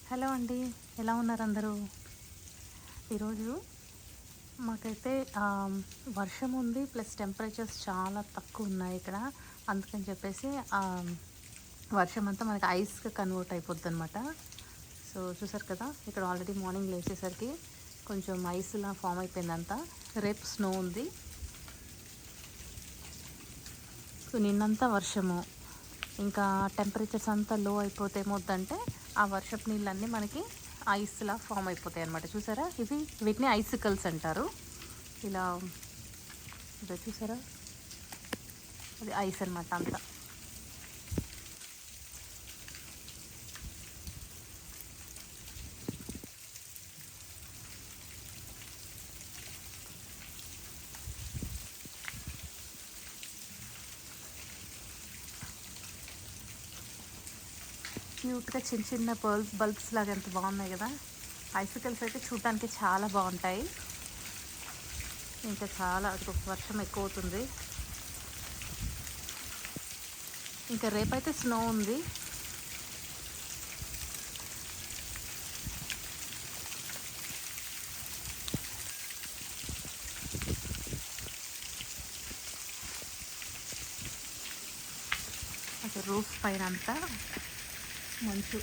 Hello అండి. ఎలా ఉన్నారు అందరూ? ఈరోజు మాకైతే వర్షం ఉంది. ప్లస్ టెంపరేచర్స్ చాలా తక్కువ ఉన్నాయి ఇక్కడ. అందుకని చెప్పేసి వర్షం అంతా మనకి ఐస్‌గా కన్వర్ట్ అయిపోద్దనమాట. సో చూసారు కదా! ఇక్కడ ఆల్రెడీ మార్నింగ్ లేచేసరికి కొంచెం ఐస్‌లా ఫామ్ అయిపోయిందంతా. రేపు స్నో ఉంది. సో నిన్నంతా వర్షము. ఇంకా టెంపరేచర్స్ అంతా లో అయిపోతే ఏమవుద్దంటే ఆ వర్షపు నీళ్ళన్నీ మనకి ఐస్‌లా ఫామ్ అయిపోతాయి అన్నమాట. చూసారా? వీటిని ఐసికల్స్ అంటారు. ఇలా ఇదో చూసారా? అది ఐస్ అనమాట అంతా. క్యూట్‌గా చిన్న చిన్న బల్బ్స్ లాగా ఎంత బాగున్నాయి కదా! ఐసికల్స్ అయితే చూడటానికి చాలా బాగుంటాయి. ఇంకా చాలా అదిగో వర్షం ఎక్కువ అవుతుంది. ఇంకా రేపైతే స్నో ఉంది. అసలు రూఫ్ పైన అంతా మంచు.